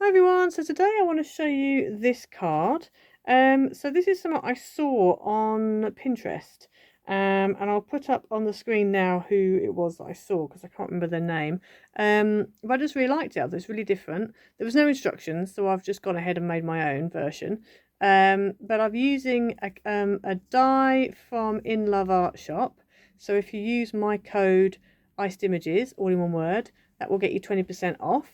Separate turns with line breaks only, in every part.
Hi everyone, so today I want to show you this card. So this is something I saw on Pinterest, and I'll put up on the screen now who it was that I saw because I can't remember their name. But I just really liked it. I thought it's really different. There was no instructions, so I've just gone ahead and made my own version. But I'm using a die from In Love Art Shop. So if you use my code ICED_IMAGES, all in one word, that will get you 20% off.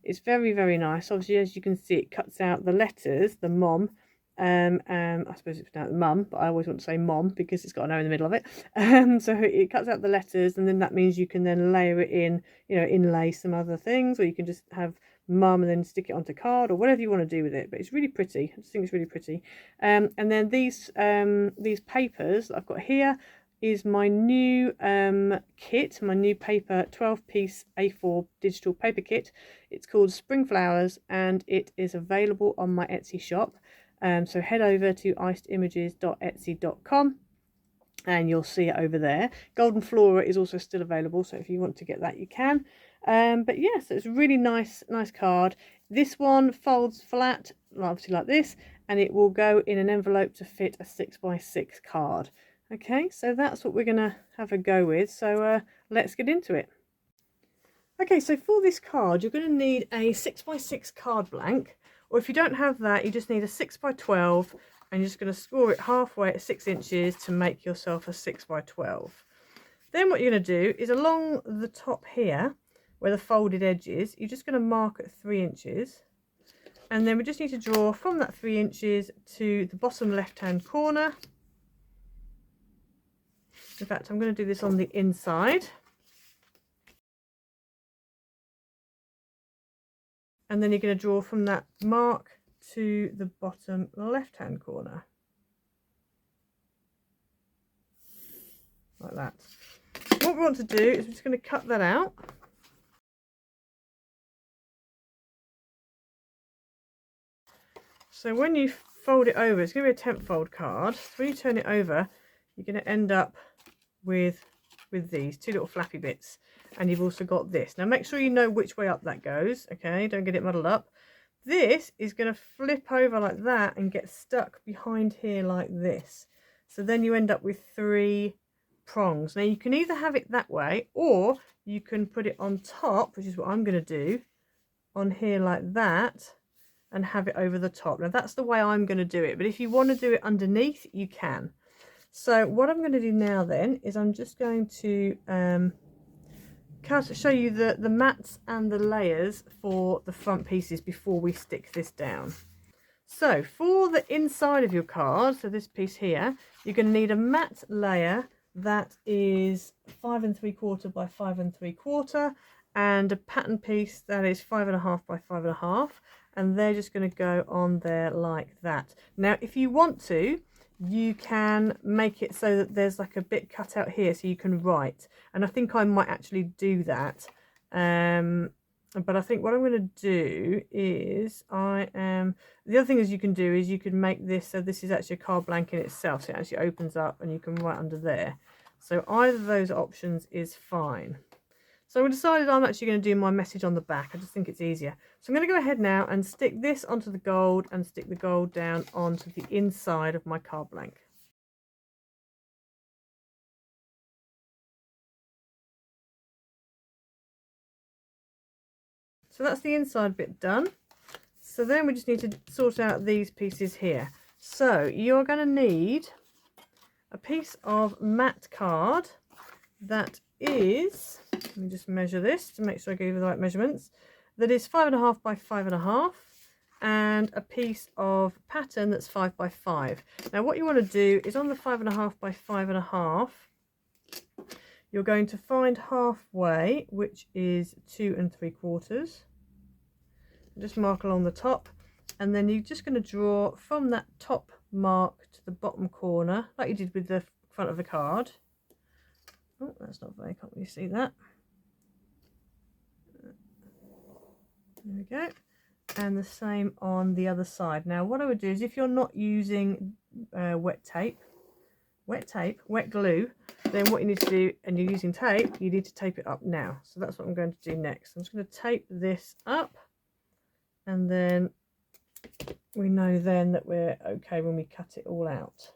It's very, very nice. Obviously, as you can see, it cuts out the letters, the mom. I suppose it's pronounced mum, but I always want to say mom because it's got an O in the middle of it. So it cuts out the letters, and then that means you can then layer it in, inlay some other things, or you can just have mum and then stick it onto card or whatever you want to do with it. But it's really pretty. I just think it's really pretty. And then these papers that I've got here is my new kit, my new paper 12-piece A4 digital paper kit. It's called Spring Flowers and it is available on my Etsy shop. So head over to icedimages.etsy.com and you'll see it over there. Golden Flora is also still available, so if you want to get that you can. But yeah, so it's a really nice card. This one folds flat, obviously like this, and it will go in an envelope to fit a 6x6 card. Okay, so that's what we're going to have a go with. So let's get into it. Okay, so for this card, you're going to need a 6x6 card blank. Or if you don't have that, you just need a 6x12. And you're just going to score it halfway at 6 inches to make yourself a 6x12. Then what you're going to do is along the top here, where the folded edge is, you're just going to mark at 3 inches. And then we just need to draw from that 3 inches to the bottom left-hand corner. In fact, I'm going to do this on the inside. And then you're going to draw from that mark to the bottom left-hand corner. Like that. What we want to do is we're just going to cut that out. So when you fold it over, it's going to be a 10th fold card. So when you turn it over, you're going to end up with these two little flappy bits, and you've also got this. Now make sure you know which way up that goes, okay, don't get it muddled up. This is going to flip over like that and get stuck behind here like this, so then you end up with 3 prongs. Now you can either have it that way, or you can put it on top, which is what I'm going to do, on here like that, and have it over the top. Now that's the way I'm going to do it, but if you want to do it underneath, you can. So what I'm going to do now then is I'm just going to show you the mats and the layers for the front pieces before we stick this down. So for the inside of your card, so this piece here, you're going to need a matte layer that is 5 3/4 by 5 3/4 and a pattern piece that is 5 1/2 by 5 1/2, and they're just going to go on there like that. Now if you want to, you can make it so that there's like a bit cut out here so you can write, and I think I might actually do that. But I think what I'm going to do is the other thing is you can do is you can make this so this is actually a card blank in itself, so it actually opens up and you can write under there. So either of those options is fine. So I decided I'm actually going to do my message on the back. I just think it's easier. So I'm going to go ahead now and stick this onto the gold and stick the gold down onto the inside of my card blank. So that's the inside bit done. So then we just need to sort out these pieces here. So you're going to need a piece of matte card that is, let me just measure this to make sure I give you the right measurements, that is 5 1/2 by 5 1/2, and a piece of pattern that's 5 by 5. Now what you want to do is on the 5 1/2 by 5 1/2, you're going to find halfway, which is 2 3/4. Just mark along the top, and then you're just going to draw from that top mark to the bottom corner like you did with the front of the card. Oh, that's not very, can't really see that. There we go. And the same on the other side. Now what I would do is, if you're not using wet glue, then what you need to do, and you're using tape, you need to tape it up now. So that's what I'm going to do next. I'm just going to tape this up and then we know then that we're okay when we cut it all out.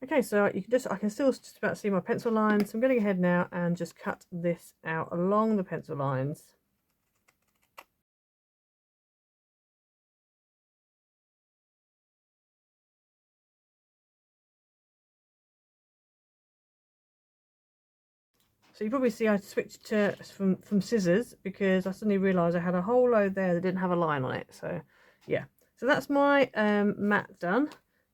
Okay, so you can I can still just about see my pencil lines, so I'm going to go ahead now and just cut this out along the pencil lines. So you probably see I switched to from scissors because I suddenly realised I had a whole load there that didn't have a line on it. So yeah, so that's my mat done.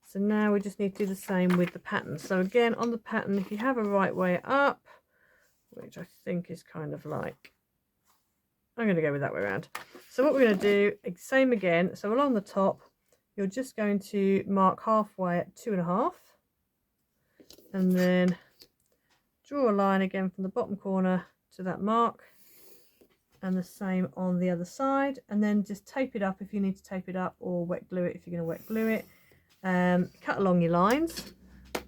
So now we just need to do the same with the pattern. So again, on the pattern, if you have a right way up, which I think is kind of like, I'm going to go with that way around. So what we're going to do, same again. So along the top, you're just going to mark halfway at 2.5, and then draw a line again from the bottom corner to that mark, and the same on the other side, and then just tape it up if you need to tape it up, or wet glue it if you're going to wet glue it. Cut along your lines.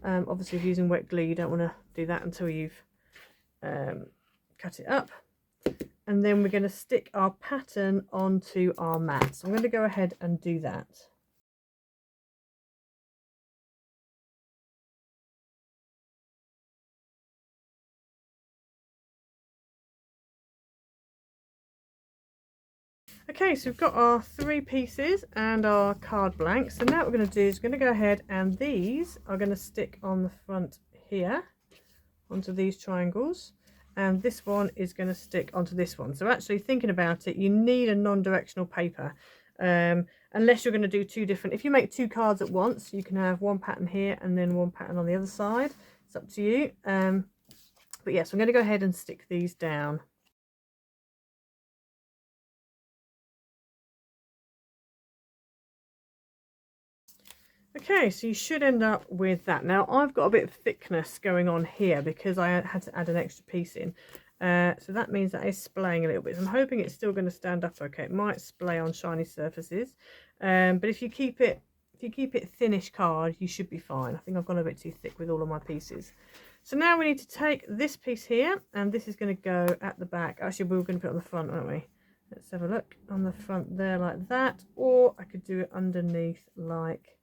Obviously if you're using wet glue you don't want to do that until you've cut it up, and then we're going to stick our pattern onto our mat. So I'm going to go ahead and do that. Okay, so we've got our 3 pieces and our card blank. So now what we're going to do is we're going to go ahead, and these are going to stick on the front here onto these triangles, and this one is going to stick onto this one. So actually thinking about it, you need a non-directional paper, unless you're going to do 2 different. If you make 2 cards at once, you can have one pattern here and then one pattern on the other side. It's up to you. But yes, I'm going to go ahead and stick these down. Okay, so you should end up with that. Now I've got a bit of thickness going on here because I had to add an extra piece in. So that means that it's splaying a little bit. So I'm hoping it's still going to stand up okay. It might splay on shiny surfaces. But if you keep it thinnish card, you should be fine. I think I've gone a bit too thick with all of my pieces. So now we need to take this piece here, and this is going to go at the back. Actually, we were going to put it on the front, weren't we? Let's have a look. On the front there like that, or I could do it underneath like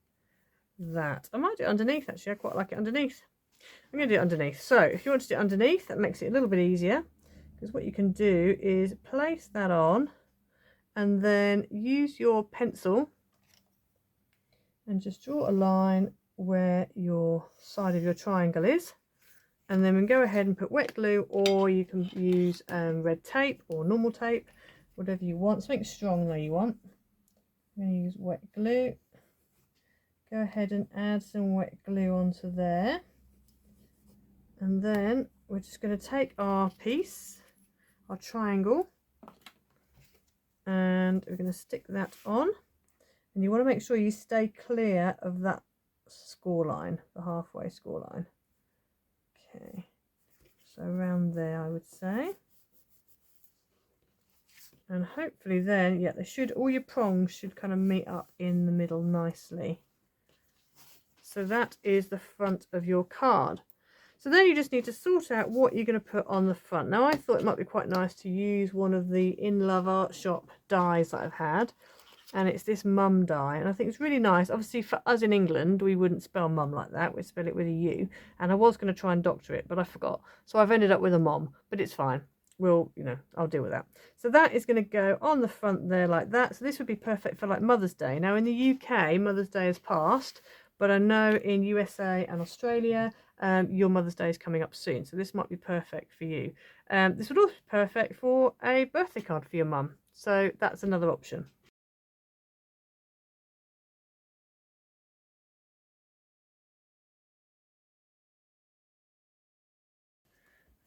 that. I might do it underneath actually. I quite like it underneath. I'm going to do it underneath. So if you want to do it underneath, that makes it a little bit easier, because what you can do is place that on and then use your pencil and just draw a line where your side of your triangle is, and then we can go ahead and put wet glue, or you can use red tape or normal tape, whatever you want. Something strong though you want. I'm going to use wet glue. Go ahead and add some wet glue onto there, and then we're just going to take our piece, our triangle, and we're going to stick that on, and you want to make sure you stay clear of that score line, the halfway score line. Okay, so around there I would say, and hopefully then, yeah, they should, all your prongs should kind of meet up in the middle nicely. So that is the front of your card. So then you just need to sort out what you're going to put on the front. Now I thought it might be quite nice to use one of the In Love Art Shop dies that I've had, and it's this mum die, and I think it's really nice. Obviously for us in England we wouldn't spell mum like that, we'd spell it with a U, and I was going to try and doctor it but I forgot, so I've ended up with a mom, but it's fine. We'll, you know, I'll deal with that. So that is going to go on the front there like that. So this would be perfect for like Mother's Day. Now in the UK Mother's Day has passed, but I know in USA and Australia your Mother's Day is coming up soon, so this might be perfect for you. This would also be perfect for a birthday card for your mum, so that's another option.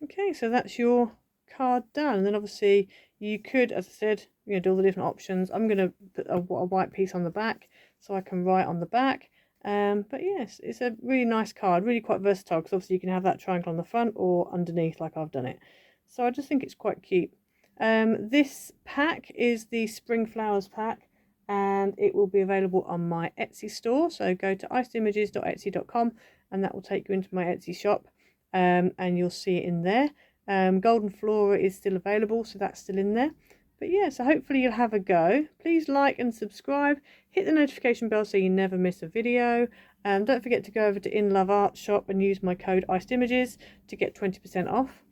Okay, so that's your card done, and then obviously you could, as I said, you know, do all the different options. I'm going to put a white piece on the back so I can write on the back. But yes, it's a really nice card, really quite versatile, because obviously you can have that triangle on the front or underneath like I've done it. So I just think it's quite cute. This pack is the Spring Flowers pack, and it will be available on my Etsy store. So go to icedimages.etsy.com and that will take you into my Etsy shop, and you'll see it in there. Golden Flora is still available, so that's still in there. But yeah, so hopefully you'll have a go. Please like and subscribe. Hit the notification bell so you never miss a video. Don't forget to go over to In Love Art Shop and use my code IcedImages to get 20% off.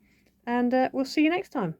And we'll see you next time.